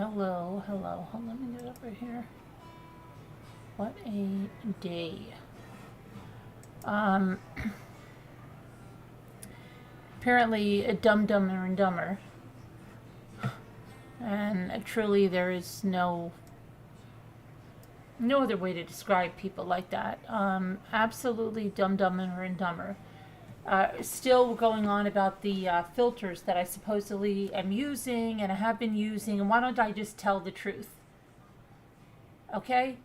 Hello, hello. Hold on, let me get over here. What a day. Um, Apparently, Dumber and Dumber. And truly, there is no other way to describe people like that. Absolutely Dumber and Dumber. Still going on about the filters that I supposedly am using and I have been using, and why don't I just tell the truth? Okay?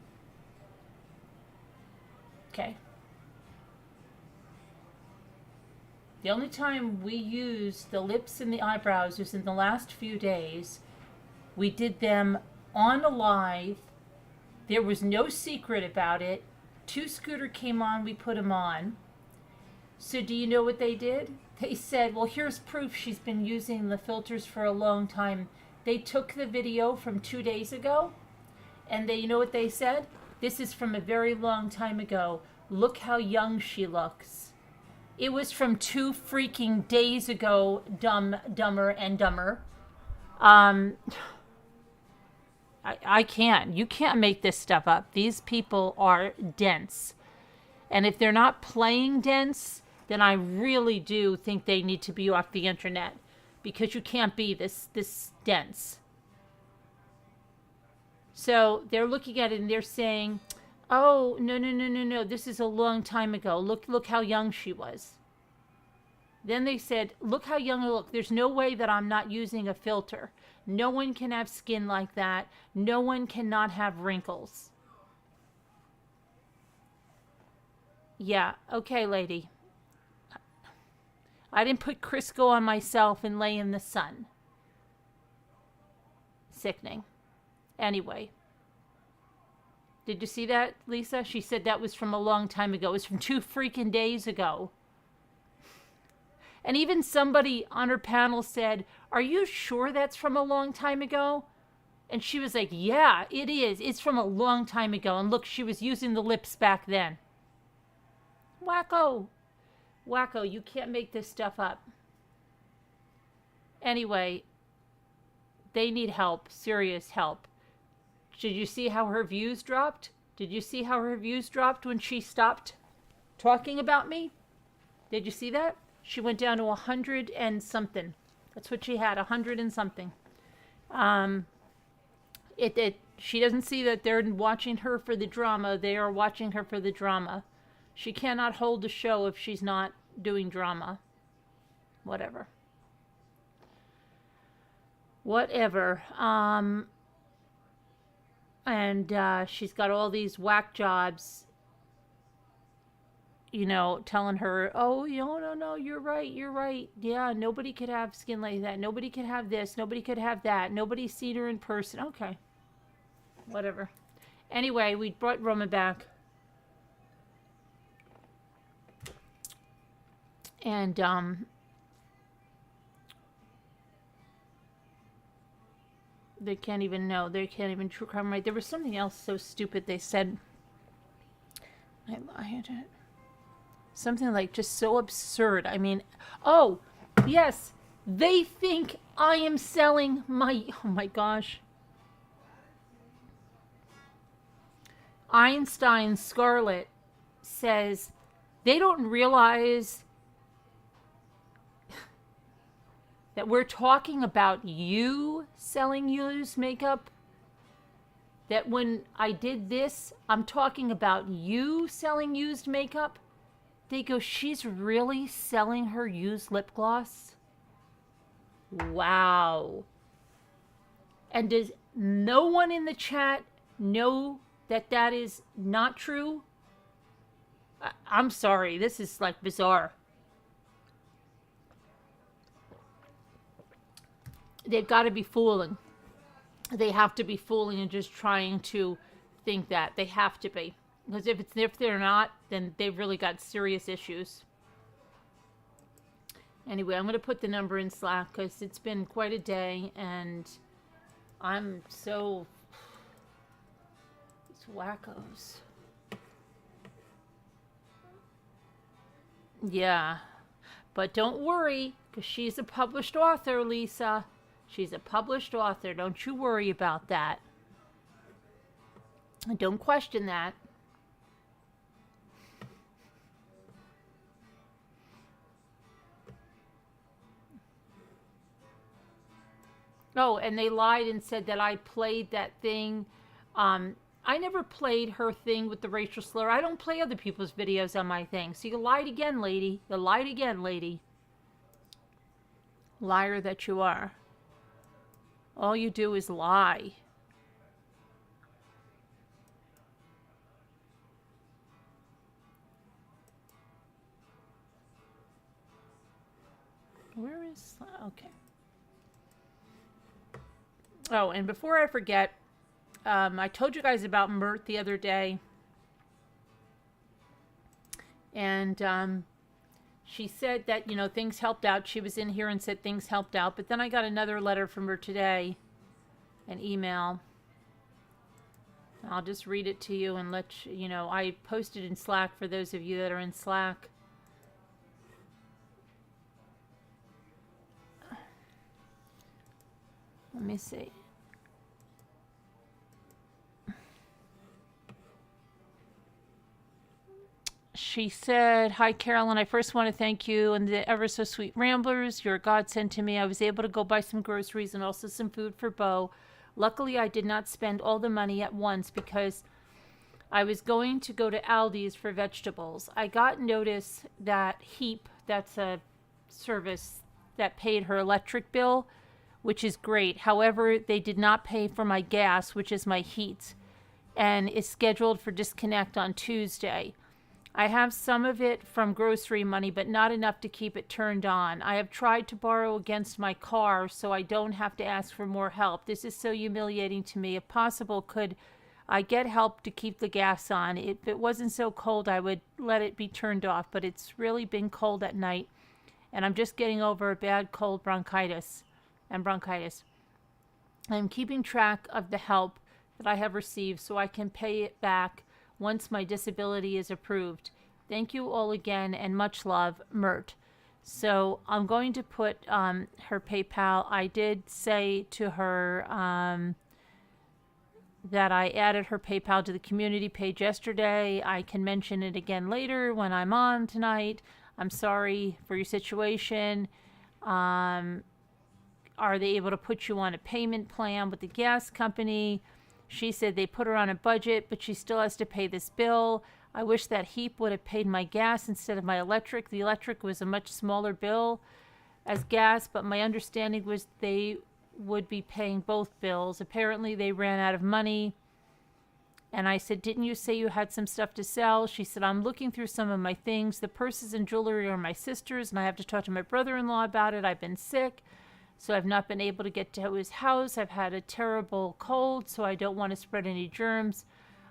Okay. The only time we used the lips and the eyebrows was in the last few days. We did them on a live. There was no secret about it. Two Scooter came on, we put them on. So do you know what they did? They said, well, here's proof she's been using the filters for a long time. They took the video from 2 days ago, and you know what they said? This is from a very long time ago. Look how young she looks. It was from 2 freaking days ago, Dumber and Dumber. I can't. You can't make this stuff up. These people are dense. And if they're not playing dense, then I really do think they need to be off the internet, because you can't be this dense. So they're looking at it and they're saying, oh, no, this is a long time ago. Look how young she was. Then they said, look how young I look. There's no way that I'm not using a filter. No one can have skin like that. No one cannot have wrinkles. Yeah, okay, lady. I didn't put Crisco on myself and lay in the sun. Sickening. Anyway. Did you see that, Lisa? She said that was from a long time ago. It was from 2 freaking days ago. And even somebody on her panel said, are you sure that's from a long time ago? And she was like, yeah, it is. It's from a long time ago. And look, she was using the lips back then. Wacko. Wacko, you can't make this stuff up. Anyway, they need help, serious help. Did you see how her views dropped? Did you see how her views dropped when she stopped talking about me? Did you see that? She went down to 100 and something. That's what she had, 100 and something. She doesn't see that they're watching her for the drama. They are watching her for the drama. She cannot hold a show if she's not doing drama. Whatever. And she's got all these whack jobs, you know, telling her, oh, no, you're right. Yeah, nobody could have skin like that. Nobody could have this. Nobody could have that. Nobody's seen her in person. Okay. Whatever. Anyway, we brought Roman back. And, they can't even know. They can't even true crime right. There was something else so stupid they said. I had it. Something like just so absurd. I mean, oh, yes. They think I am selling my, oh my gosh. Einstein Scarlett says they don't realize that we're talking about you selling used makeup. That when I did this, I'm talking about you selling used makeup. They go, she's really selling her used lip gloss? Wow. And does no one in the chat know that that is not true? I'm sorry, this is like bizarre. They've got to be fooling. They have to be fooling and just trying to think that. They have to be. Because if they're not, then they've really got serious issues. Anyway, I'm going to put the number in Slack because it's been quite a day and I'm so... These wackos. Yeah. But don't worry, because she's a published author, Lisa. She's a published author. Don't you worry about that. Don't question that. Oh, and they lied and said that I played that thing. I never played her thing with the racial slur. I don't play other people's videos on my thing. So you lied again, lady. You lied again, lady. Liar that you are. All you do is lie. Where is... Okay. Oh, and before I forget, I told you guys about Mert the other day. And she said that, you know, things helped out. She was in here and said things helped out. But then I got another letter from her today, an email. I'll just read it to you and let you know. I posted in Slack for those of you that are in Slack. Let me see. She said, "Hi, Carolyn. I first want to thank you and the ever so sweet Ramblers. You're a godsend to me. I was able to go buy some groceries and also some food for Bo. Luckily, I did not spend all the money at once because I was going to go to Aldi's for vegetables. I got notice that Heap, that's a service that paid her electric bill, which is great. However, they did not pay for my gas, which is my heat, and is scheduled for disconnect on Tuesday. I have some of it from grocery money, but not enough to keep it turned on. I have tried to borrow against my car so I don't have to ask for more help. This is so humiliating to me. If possible, could I get help to keep the gas on? If it wasn't so cold, I would let it be turned off, but it's really been cold at night, and I'm just getting over a bad cold bronchitis. I'm keeping track of the help that I have received so I can pay it back once my disability is approved. Thank you all again and much love, Mert." So I'm going to put her PayPal. I did say to her that I added her PayPal to the community page yesterday. I can mention it again later when I'm on tonight. I'm sorry for your situation. Are they able to put you on a payment plan with the gas company? She said they put her on a budget, but she still has to pay this bill. I wish that Heap would have paid my gas instead of my electric. The electric was a much smaller bill as gas, but my understanding was they would be paying both bills. Apparently, they ran out of money. And I said, "Didn't you say you had some stuff to sell?" She said, "I'm looking through some of my things. The purses and jewelry are my sister's, and I have to talk to my brother-in-law about it. I've been sick, so I've not been able to get to his house. I've had a terrible cold, so I don't want to spread any germs.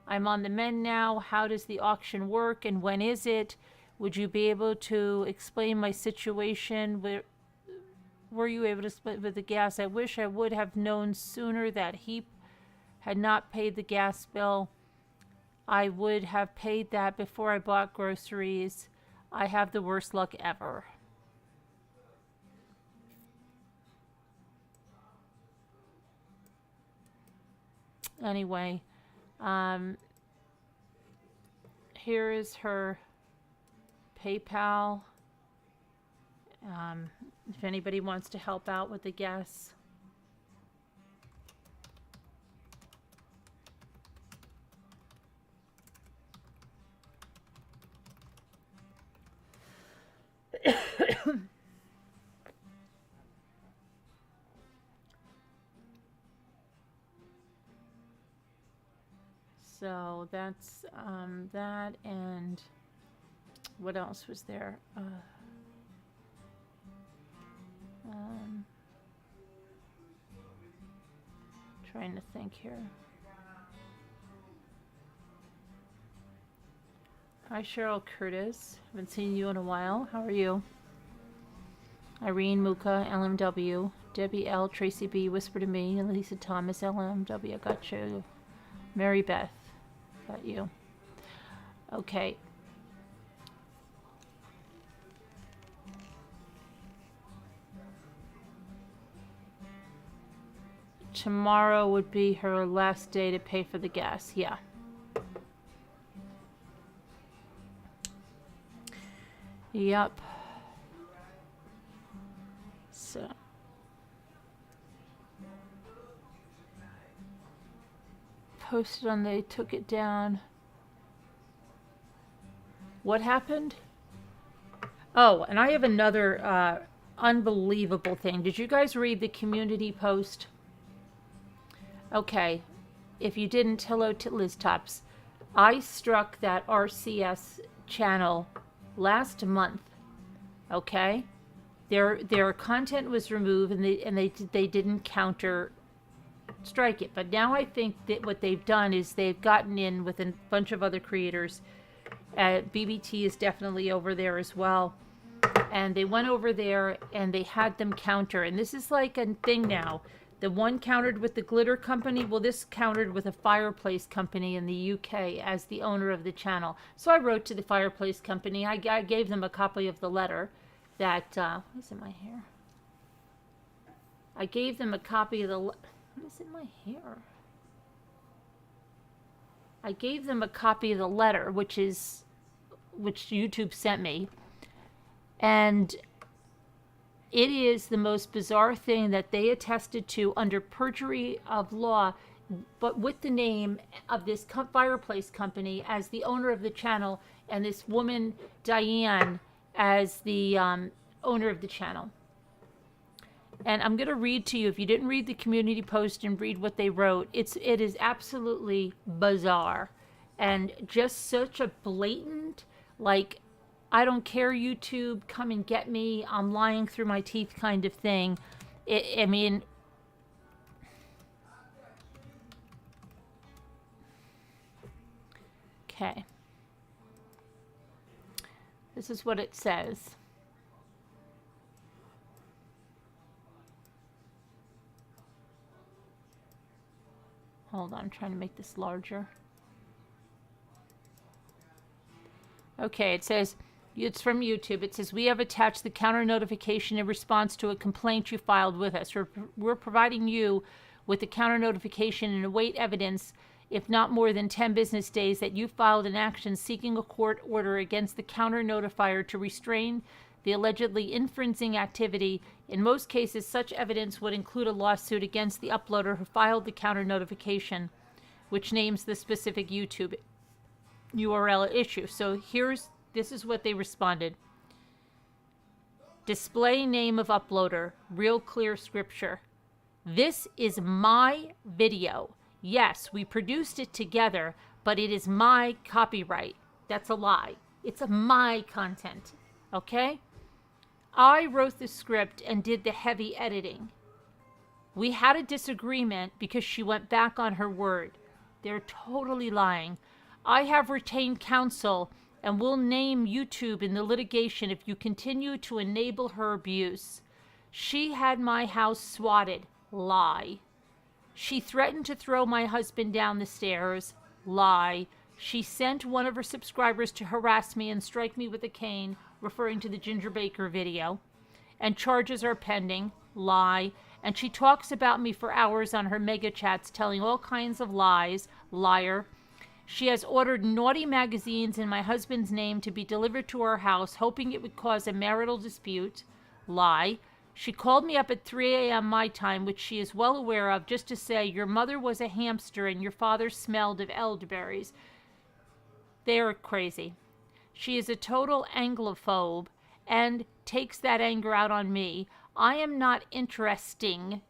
I'm on the mend now. How does the auction work, and when is it? Would you be able to explain my situation? Were you able to split with the gas? I wish I would have known sooner that Heap had not paid the gas bill. I would have paid that before I bought groceries. I have the worst luck ever." Anyway, here is her PayPal. If anybody wants to help out with the gas. So that's that, and what else was there? Trying to think here. Hi, Cheryl Curtis. Haven't seen you in a while. How are you? Irene Muka, LMW. Debbie L, Tracy B, Whisper to Me. Lisa Thomas, LMW. I got you. Mary Beth, got you. Okay. tomorrow would be her last day to pay for the gas. Yeah. Yep. So. Posted on, they took it down. What happened? Oh, and I have another unbelievable thing. Did you guys read the community post? Okay. If you didn't, hello to Liz Tops. I struck that RCS channel last month. Okay? Their content was removed and they didn't counter strike it. But now I think that what they've done is they've gotten in with a bunch of other creators. BBT is definitely over there as well. And they went over there and they had them counter. And this is like a thing now. The one countered with the glitter company. Well, this countered with a fireplace company in the UK as the owner of the channel. So I wrote to the fireplace company. I gave them a copy of the letter that... what's in my hair? I gave them a copy of the... What is in my hair? I gave them a copy of the letter, which YouTube sent me. And it is the most bizarre thing that they attested to under perjury of law, but with the name of this fireplace company as the owner of the channel, and this woman, Diane, as the owner of the channel. And I'm going to read to you, if you didn't read the community post and read what they wrote, it is absolutely bizarre. And just such a blatant, like, I don't care, YouTube, come and get me, I'm lying through my teeth kind of thing. I mean... Okay. This is what it says. Hold on, I'm trying to make this larger. Okay, it says... It's from YouTube. It says, we have attached the counter notification in response to a complaint you filed with us. We're providing you with the counter notification and await evidence, if not more than 10 business days, that you filed an action seeking a court order against the counter notifier to restrain the allegedly infringing activity. In most cases, such evidence would include a lawsuit against the uploader who filed the counter notification, which names the specific YouTube URL at issue. So this is what they responded. Display name of uploader, real clear scripture. This is my video. Yes, we produced it together, but it is my copyright. That's a lie. It's my content. Okay? I wrote the script and did the heavy editing. We had a disagreement because she went back on her word. They're totally lying. I have retained counsel and will name YouTube in the litigation if you continue to enable her abuse. She had my house swatted. Lie. She threatened to throw my husband down the stairs. Lie. She sent one of her subscribers to harass me and strike me with a cane, referring to the Ginger Baker video. And charges are pending. Lie. And she talks about me for hours on her mega chats, telling all kinds of lies. Liar. She has ordered naughty magazines in my husband's name to be delivered to our house, hoping it would cause a marital dispute. Lie. She called me up at 3 a.m. my time, which she is well aware of, just to say, your mother was a hamster and your father smelled of elderberries. They are crazy. She is a total Anglophobe and takes that anger out on me. I am not interesting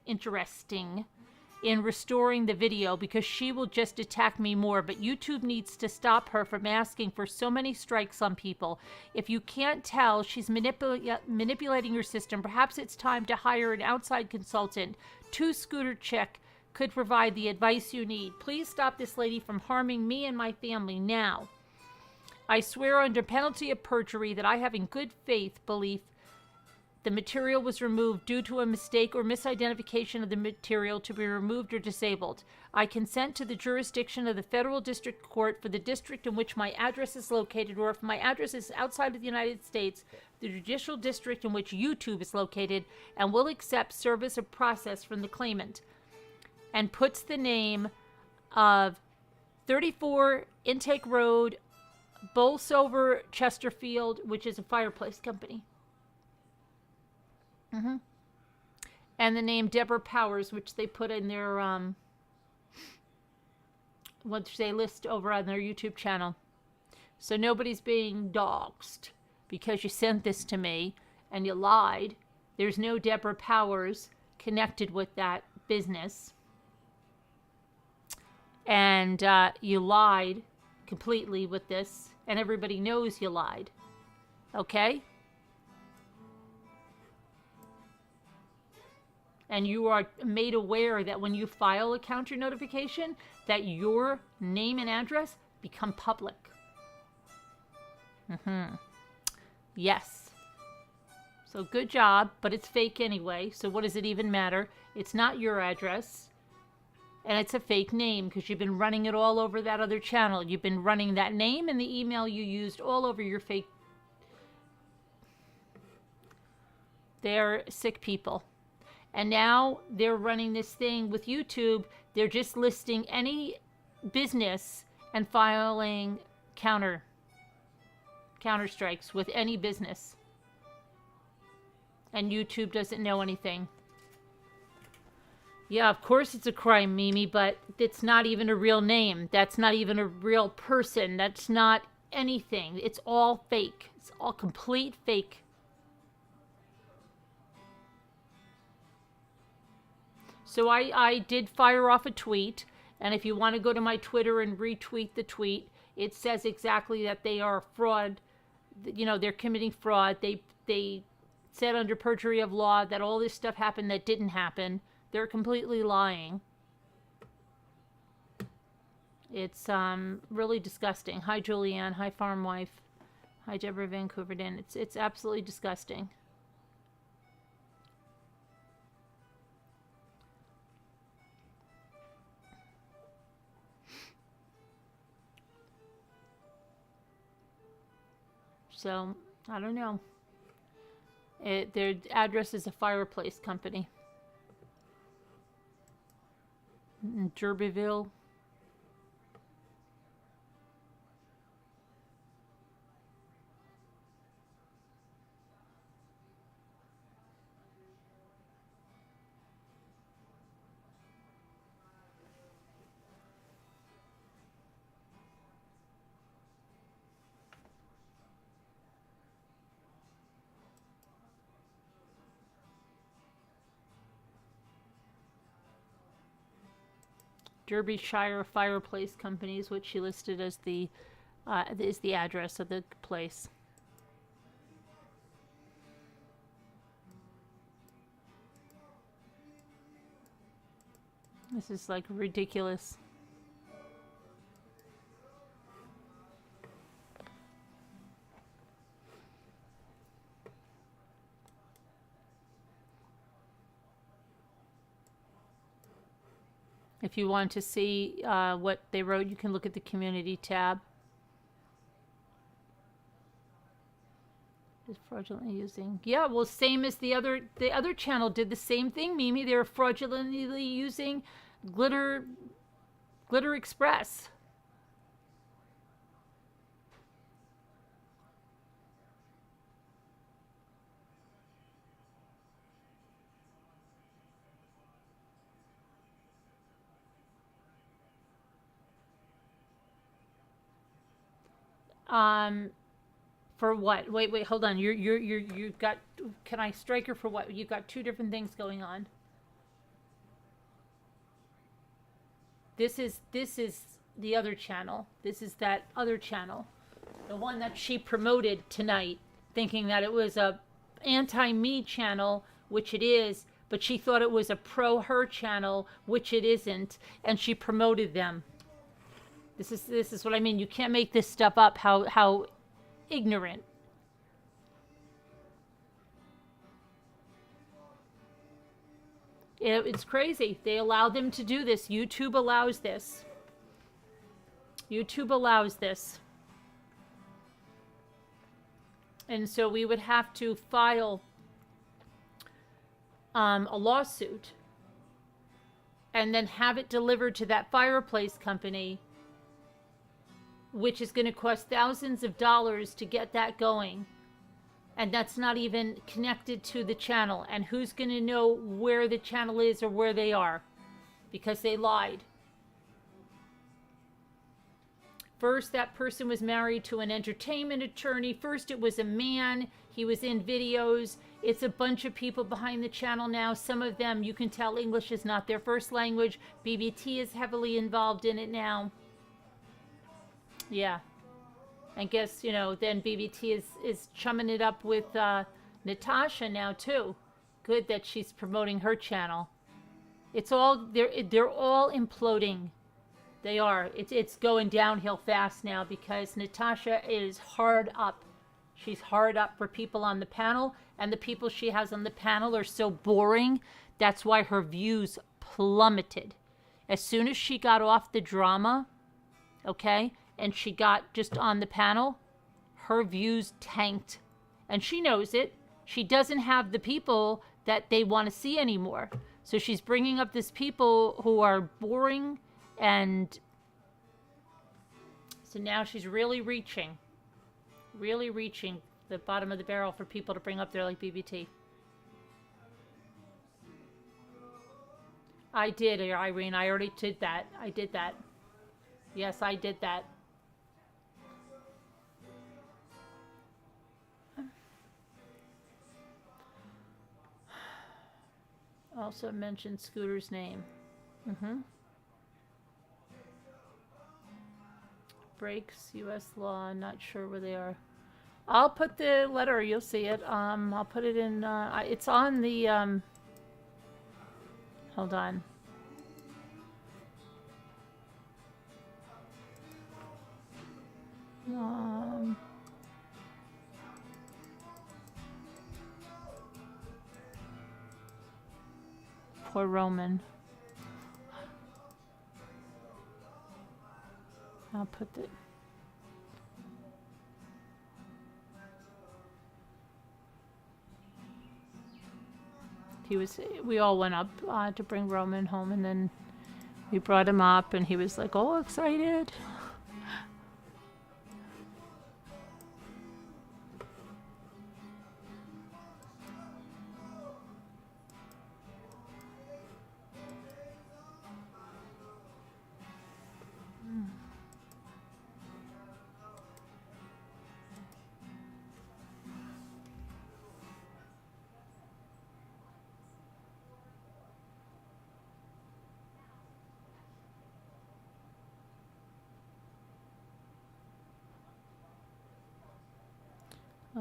in restoring the video because she will just attack me more, but YouTube needs to stop her from asking for so many strikes on people. If you can't tell she's manipulating your system, perhaps it's time to hire an outside consultant. Scooter Chick could provide the advice you need. Please stop this lady from harming me and my family now. I swear under penalty of perjury that I have in good faith belief the material was removed due to a mistake or misidentification of the material to be removed or disabled. I consent to the jurisdiction of the Federal District Court for the district in which my address is located, or if my address is outside of the United States, the judicial district in which YouTube is located, and will accept service of process from the claimant. and puts the name of 34 Intake Road, Bolsover, Chesterfield, which is a fireplace company. And the name Deborah Powers, which they put in their, which they list over on their YouTube channel. So nobody's being doxxed because you sent this to me and you lied. There's no Deborah Powers connected with that business. And you lied completely with this, and everybody knows you lied. Okay? And you are made aware that when you file a counter notification, that your name and address become public. Yes. So good job, but it's fake anyway, so what does it even matter? It's not your address, and it's a fake name because you've been running it all over that other channel. You've been running that name and the email you used all over your fake. They're sick people. And now they're running this thing with YouTube. They're just listing any business and filing counter strikes with any business. And YouTube doesn't know anything. Yeah, of course it's a crime, Mimi, but it's not even a real name. That's not even a real person. That's not anything. It's all fake. It's all complete fake. So I did fire off a tweet, and if you want to go to my Twitter and retweet the tweet, it says exactly that they are fraud. You know, they're committing fraud. They said under perjury of law that all this stuff happened that didn't happen. They're completely lying. It's really disgusting. Hi, Julianne. Hi, Farm Wife. Hi, Deborah Vancouverden. It's absolutely disgusting. So, I don't know. Their address is a fireplace company. In Derbyville. Derbyshire Fireplace Companies, which she listed as the is the address of the place. This is like ridiculous. If you want to see what they wrote, you can look at the community tab. Is fraudulently using. Yeah, well, same as the other channel did the same thing, Mimi. They were fraudulently using Glitter Express. For what? Wait, hold on. You've got. Can I strike her for what? You've got two different things going on. This is the other channel. This is that other channel, the one that she promoted tonight, thinking that it was a anti-me channel, which it is, but she thought it was a pro-her channel, which it isn't, and she promoted them. This is what I mean. You can't make this stuff up. How ignorant. It's crazy. They allow them to do this. YouTube allows this. YouTube allows this. And so we would have to file a lawsuit and then have it delivered to that fireplace company, which is going to cost thousands of dollars to get that going. And that's not even connected to the channel. And who's going to know where the channel is or where they are? Because they lied. First, that person was married to an entertainment attorney. First, it was a man. He was in videos. It's a bunch of people behind the channel now. Some of them, you can tell English is not their first language. BBT is heavily involved in it now. Yeah. And guess, you know, then BBT is chumming it up with Natasha now, too. Good that she's promoting her channel. It's all, they're all imploding. They are. It's going downhill fast now because Natasha is hard up. She's hard up for people on the panel, and the people she has on the panel are so boring. That's why her views plummeted. As soon as she got off the drama, okay, and she got just on the panel, her views tanked. And she knows it. She doesn't have the people that they want to see anymore. So she's bringing up these people who are boring, and so now she's really reaching the bottom of the barrel for people to bring up there like BBT. I did, Irene. I already did that. I did that. Yes, I did that. Also mentioned Scooter's name. Breaks U.S. law. Not sure where they are. I'll put the letter. You'll see it. I'll put it in. It's on the. Hold on. Poor Roman. I'll put the. We all went up to bring Roman home, and then we brought him up, and he was like, "Oh, excited."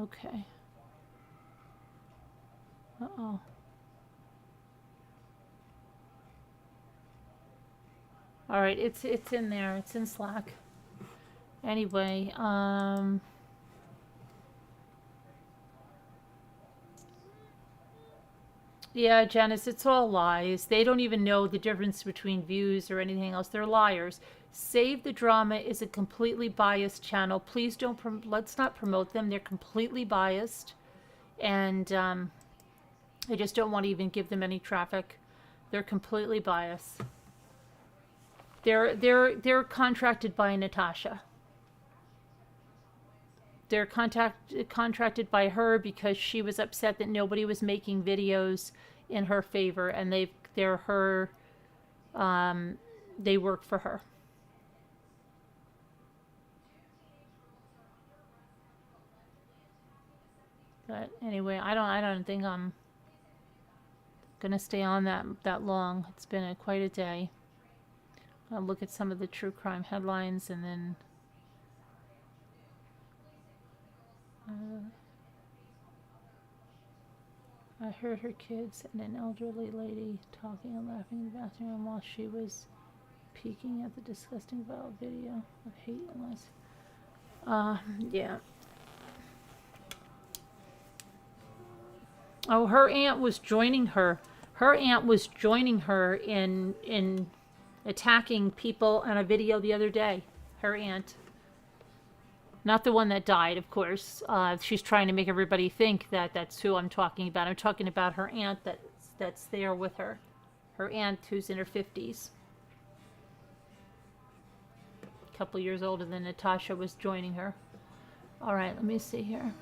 Okay. Uh-oh. All right, it's in there. It's in Slack. Anyway, yeah, Janice, it's all lies. They don't even know the difference between views or anything else. They're liars. Save the Drama is a completely biased channel. Please don't, let's not promote them. They're completely biased. And I just don't want to even give them any traffic. They're completely biased. They're contracted by Natasha. They're contracted by her because she was upset that nobody was making videos in her favor, and they're her. They work for her. But anyway, I don't think I'm gonna stay on that long. It's been quite a day. I'll look at some of the true crime headlines, and then I heard her kids and an elderly lady talking and laughing in the bathroom while she was peeking at the disgusting viral video of hate and lies. Yeah. Oh, her aunt was joining her. Her aunt was joining her in attacking people on a video the other day. Her aunt. Not the one that died, of course. She's trying to make everybody think that that's who I'm talking about. I'm talking about her aunt that's there with her. her aunt, who's in her 50s. A couple years older than Natasha, was joining her. All right, let me see here.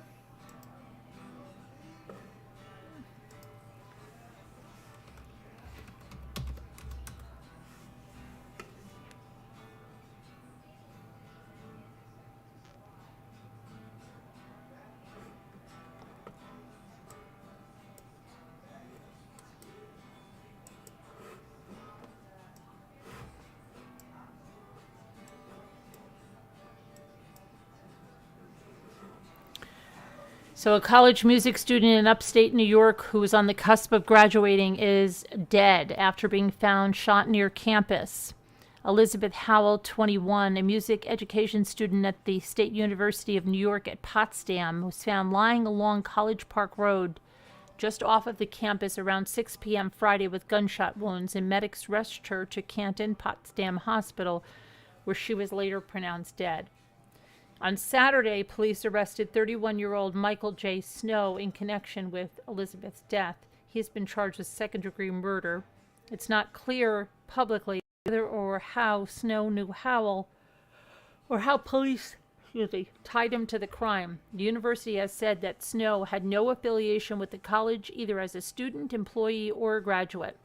So a college music student in upstate New York who was on the cusp of graduating is dead after being found shot near campus. Elizabeth Howell, 21, a music education student at the State University of New York at Potsdam, was found lying along College Park Road just off of the campus around 6 p.m. Friday with gunshot wounds, and medics rushed her to Canton Potsdam Hospital, where she was later pronounced dead. On Saturday, police arrested 31-year-old Michael J. Snow in connection with Elizabeth's death. He has been charged with second-degree murder. It's not clear publicly whether or how Snow knew Howell, or how police tied him to the crime. The university has said that Snow had no affiliation with the college, either as a student, employee, or a graduate.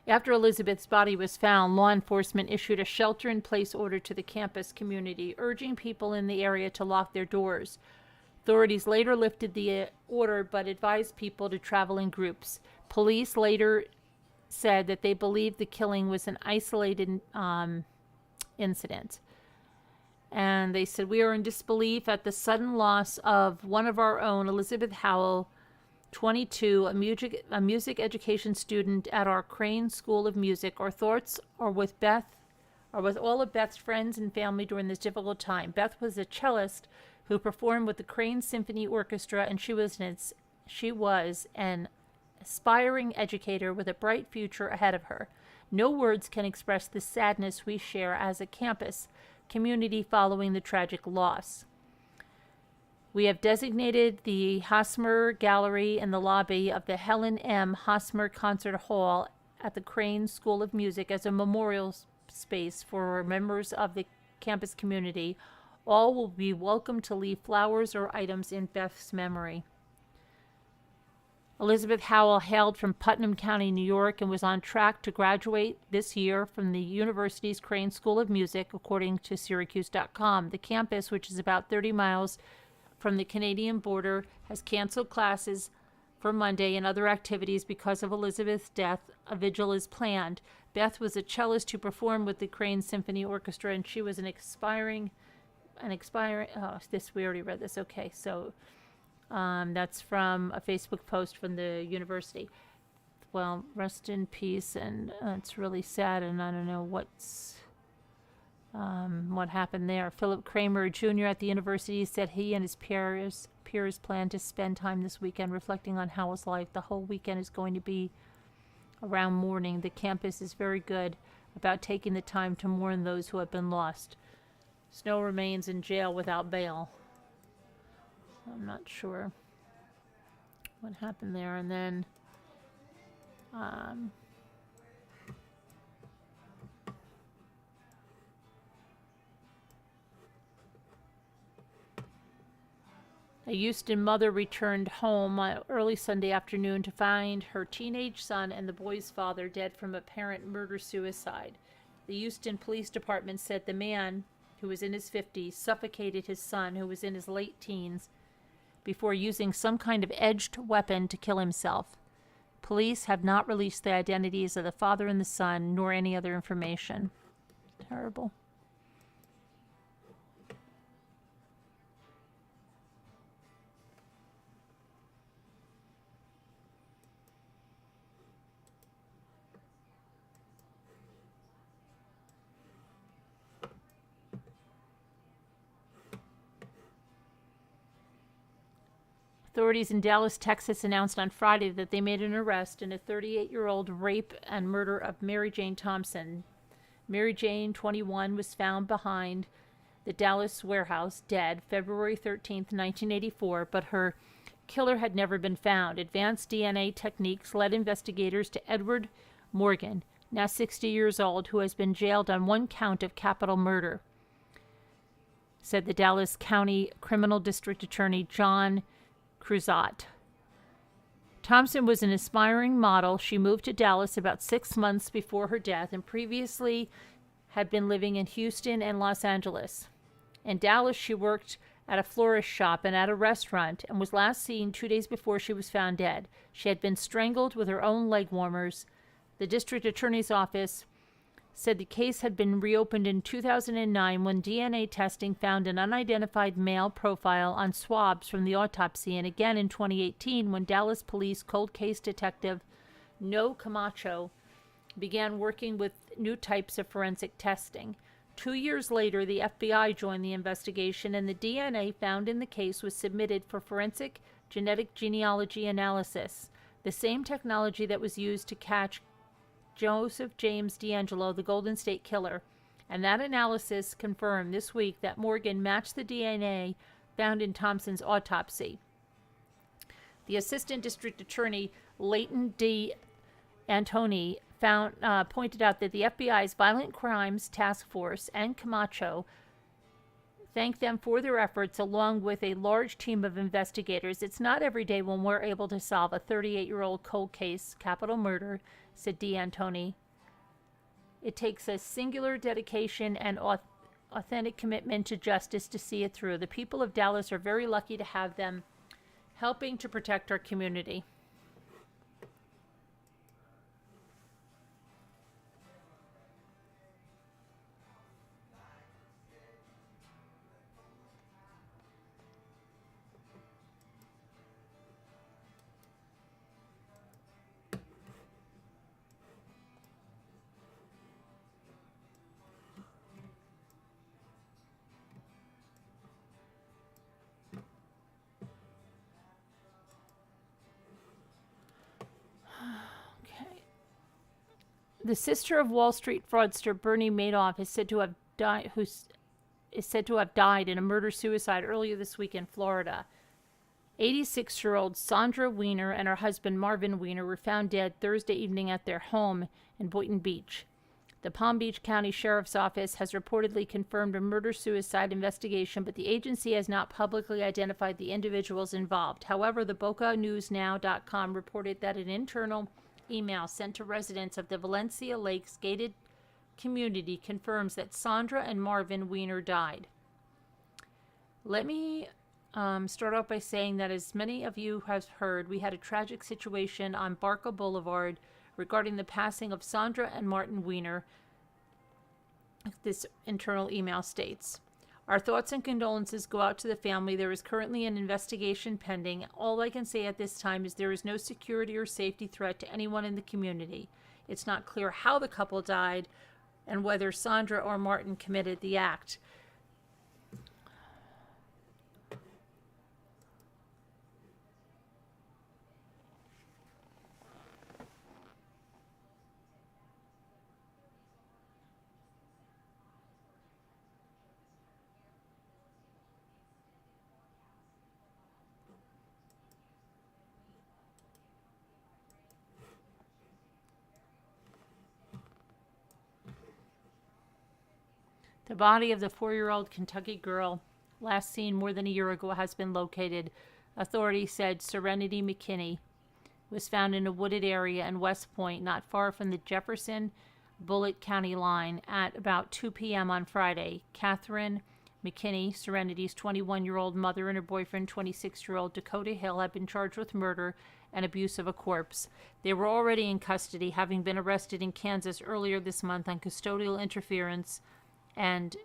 After Elizabeth's body was found, law enforcement issued a shelter-in-place order to the campus community, urging people in the area to lock their doors. Authorities later lifted the order, but advised people to travel in groups. Police later said that they believed the killing was an isolated incident. And they said, "We are in disbelief at the sudden loss of one of our own, Elizabeth Howell, 22, a music education student at our Crane School of Music. Our thoughts are with all of Beth's friends and family during this difficult time. Beth was a cellist who performed with the Crane Symphony Orchestra, and she was an aspiring educator with a bright future ahead of her. No words can express the sadness we share as a campus community following the tragic loss. We have designated the Hosmer Gallery in the lobby of the Helen M. Hosmer Concert Hall at the Crane School of Music as a memorial space for members of the campus community. All will be welcome to leave flowers or items in Beth's memory." Elizabeth Howell hailed from Putnam County, New York, and was on track to graduate this year from the university's Crane School of Music, according to Syracuse.com. The campus, which is about 30 miles from the Canadian border, has canceled classes for Monday and other activities because of Elizabeth's death. A vigil is planned. Beth was a cellist who performed with the Crane Symphony Orchestra, and she was this, we already read this. Okay, so that's from a Facebook post from the university. Well, rest in peace, and it's really sad, and I don't know what happened there. Philip Kramer Jr. at the university said he and his peers plan to spend time this weekend reflecting on Howell's life. The whole weekend is going to be around mourning. The campus is very good about taking the time to mourn those who have been lost. Snow remains in jail without bail. I'm not sure what happened there. And then a Houston mother returned home early Sunday afternoon to find her teenage son and the boy's father dead from apparent murder-suicide. The Houston Police Department said the man, who was in his 50s, suffocated his son, who was in his late teens, before using some kind of edged weapon to kill himself. Police have not released the identities of the father and the son, nor any other information. Terrible. Authorities in Dallas, Texas announced on Friday that they made an arrest in a 38-year-old rape and murder of Mary Jane Thompson. Mary Jane, 21, was found behind the Dallas warehouse dead February 13, 1984, but her killer had never been found. Advanced DNA techniques led investigators to Edward Morgan, now 60 years old, who has been jailed on one count of capital murder, said the Dallas County Criminal District Attorney John Cruzat. Thompson was an aspiring model. She moved to Dallas about 6 months before her death and previously had been living in Houston and Los Angeles. In Dallas, she worked at a florist shop and at a restaurant and was last seen 2 days before she was found dead. She had been strangled with her own leg warmers. The district attorney's office said the case had been reopened in 2009 when DNA testing found an unidentified male profile on swabs from the autopsy, and again in 2018 when Dallas police cold case detective No Camacho began working with new types of forensic testing. 2 years later, the FBI joined the investigation, and the DNA found in the case was submitted for forensic genetic genealogy analysis, the same technology that was used to catch Joseph James D'Angelo, the Golden State Killer. And that analysis confirmed this week that Morgan matched the DNA found in Thompson's autopsy. The Assistant District Attorney, Leighton D. Antoni, pointed out that the FBI's Violent Crimes Task Force and Camacho thanked them for their efforts along with a large team of investigators. It's not every day when we're able to solve a 38-year-old cold case, capital murder, said D'Antoni. It takes a singular dedication and authentic commitment to justice to see it through. The people of Dallas are very lucky to have them helping to protect our community. The sister of Wall Street fraudster Bernie Madoff is said to have died in a murder-suicide earlier this week in Florida. 86-year-old Sandra Weiner and her husband Marvin Weiner were found dead Thursday evening at their home in Boynton Beach. The Palm Beach County Sheriff's Office has reportedly confirmed a murder-suicide investigation, but the agency has not publicly identified the individuals involved. However, the BocaNewsNow.com reported that an internal email sent to residents of the Valencia Lakes gated community confirms that Sandra and Marvin Weiner died. Let me start off by saying that, as many of you have heard, we had a tragic situation on Barca Boulevard regarding the passing of Sandra and Martin Weiner. This internal email states, "Our thoughts and condolences go out to the family. There is currently an investigation pending. All I can say at this time is there is no security or safety threat to anyone in the community. It's not clear how the couple died and whether Sandra or Martin committed the act." The body of the 4-year-old Kentucky girl, last seen more than a year ago, has been located. Authorities said Serenity McKinney was found in a wooded area in West Point, not far from the Jefferson-Bullitt County line, at about 2 p.m. on Friday. Catherine McKinney, Serenity's 21-year-old mother, and her boyfriend, 26-year-old Dakota Hill, have been charged with murder and abuse of a corpse. They were already in custody, having been arrested in Kansas earlier this month on custodial interference and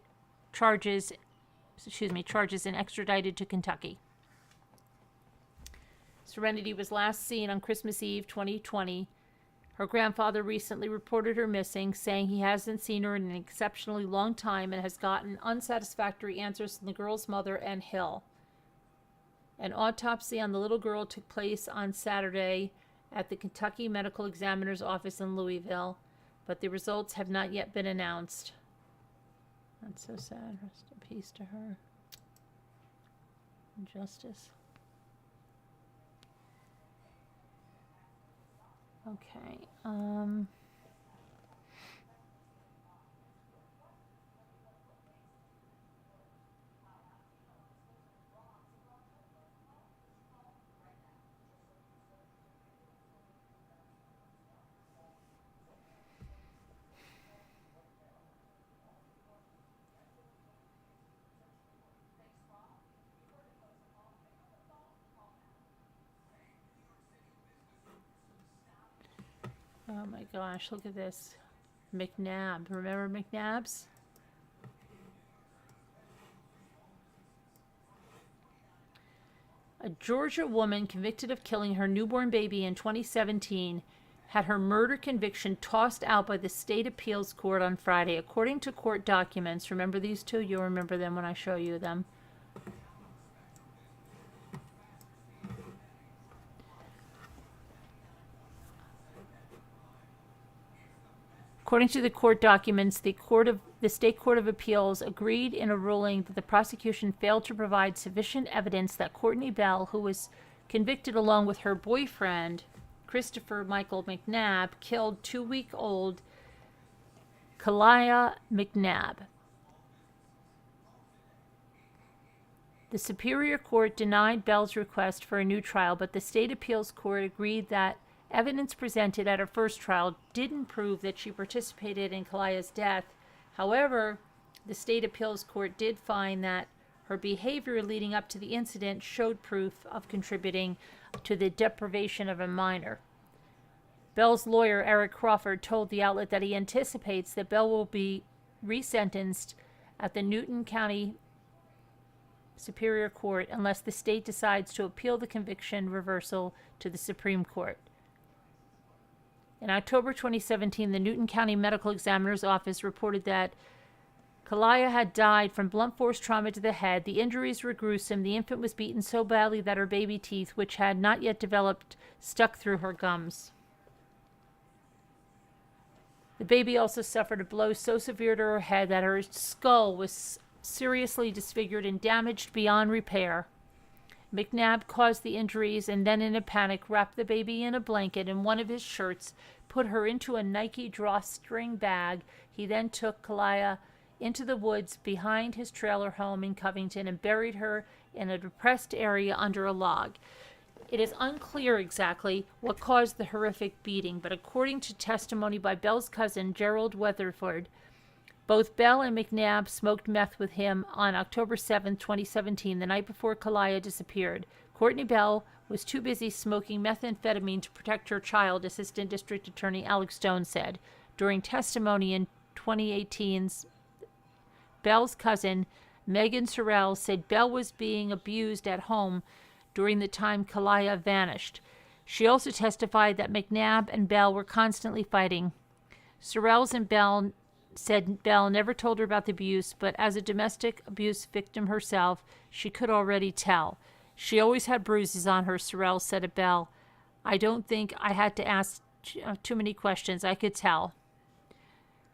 charges and extradited to Kentucky. Serenity was last seen on Christmas Eve 2020. Her grandfather recently reported her missing, saying he hasn't seen her in an exceptionally long time and has gotten unsatisfactory answers from the girl's mother and Hill. An autopsy on the little girl took place on Saturday at the Kentucky Medical Examiner's office in Louisville, but the results have not yet been announced. That's so sad. Rest in peace to her. Injustice. Okay. Oh my gosh, look at this. McNabb. Remember McNabb's? A Georgia woman convicted of killing her newborn baby in 2017 had her murder conviction tossed out by the state appeals court on Friday. According to court documents, remember these two? You'll remember them when I show you them. According to the court documents, the State Court of Appeals agreed in a ruling that the prosecution failed to provide sufficient evidence that Courtney Bell, who was convicted along with her boyfriend, Christopher Michael McNabb, killed 2-week-old Kalia McNabb. The Superior Court denied Bell's request for a new trial, but the State Appeals Court agreed that evidence presented at her first trial didn't prove that she participated in Kalia's death. However, the State Appeals Court did find that her behavior leading up to the incident showed proof of contributing to the deprivation of a minor. Bell's lawyer, Eric Crawford, told the outlet that he anticipates that Bell will be resentenced at the Newton County Superior Court unless the state decides to appeal the conviction reversal to the Supreme Court. In October 2017, the Newton County Medical Examiner's Office reported that Kalia had died from blunt force trauma to the head. The injuries were gruesome. The infant was beaten so badly that her baby teeth, which had not yet developed, stuck through her gums. The baby also suffered a blow so severe to her head that her skull was seriously disfigured and damaged beyond repair. McNabb caused the injuries and then, in a panic, wrapped the baby in a blanket in one of his shirts, put her into a Nike drawstring bag. He then took Kalia into the woods behind his trailer home in Covington and buried her in a depressed area under a log. It is unclear exactly what caused the horrific beating, but according to testimony by Bell's cousin, Gerald Weatherford, both Bell and McNabb smoked meth with him on October 7, 2017, the night before Kalia disappeared. Courtney Bell was too busy smoking methamphetamine to protect her child, Assistant District Attorney Alex Stone said. During testimony in 2018's Bell's cousin, Megan Sorrell, said Bell was being abused at home during the time Kalia vanished. She also testified that McNabb and Bell were constantly fighting. Sorrells and Bell said Bell never told her about the abuse, but as a domestic abuse victim herself, she could already tell. She always had bruises on her, Sorrell said of Bell. I don't think I had to ask too many questions. I could tell.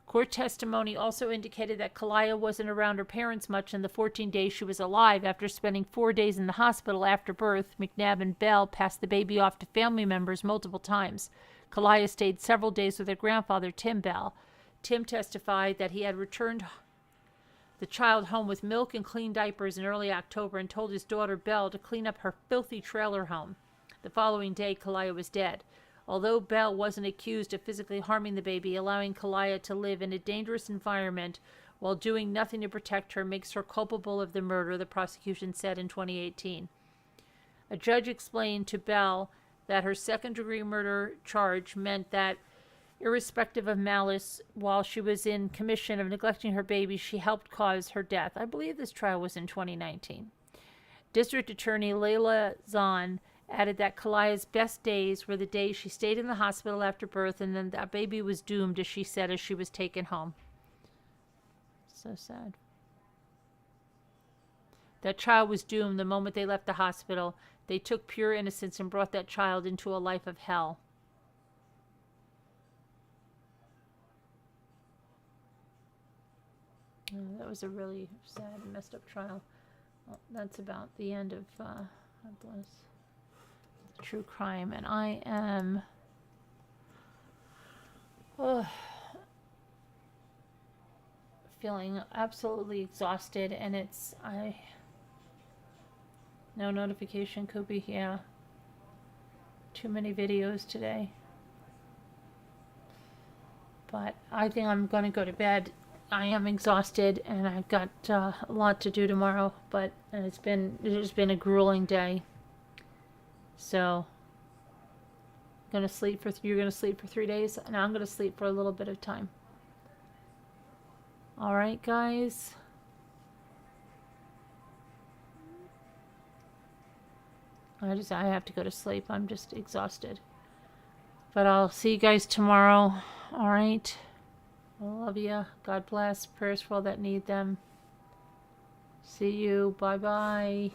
Court testimony also indicated that Kalia wasn't around her parents much in the 14 days she was alive. After spending 4 days in the hospital after birth, McNabb and Bell passed the baby off to family members multiple times. Kalia stayed several days with her grandfather, Tim Bell. Tim testified that he had returned the child home with milk and clean diapers in early October and told his daughter Belle to clean up her filthy trailer home. The following day, Kalia was dead. Although Belle wasn't accused of physically harming the baby, allowing Kalia to live in a dangerous environment while doing nothing to protect her makes her culpable of the murder, the prosecution said in 2018. A judge explained to Belle that her second-degree murder charge meant that irrespective of malice, while she was in commission of neglecting her baby, she helped cause her death. I believe this trial was in 2019. District Attorney Layla Zahn added that Kalia's best days were the days she stayed in the hospital after birth, and then that baby was doomed, as she said, as she was taken home. So sad. That child was doomed the moment they left the hospital. They took pure innocence and brought that child into a life of hell. Oh, that was a really sad and messed up trial. Well, that's about the end of true crime, and I am Oh, feeling absolutely exhausted, and no notification could be, yeah. Too many videos today. But I think I'm going to go to bed. I am exhausted, and I've got a lot to do tomorrow, but it's been a grueling day. So you're going to sleep for 3 days, and I'm going to sleep for a little bit of time. All right, guys. I have to go to sleep. I'm just exhausted. But I'll see you guys tomorrow. All right. I love you. God bless. Prayers for all that need them. See you. Bye-bye.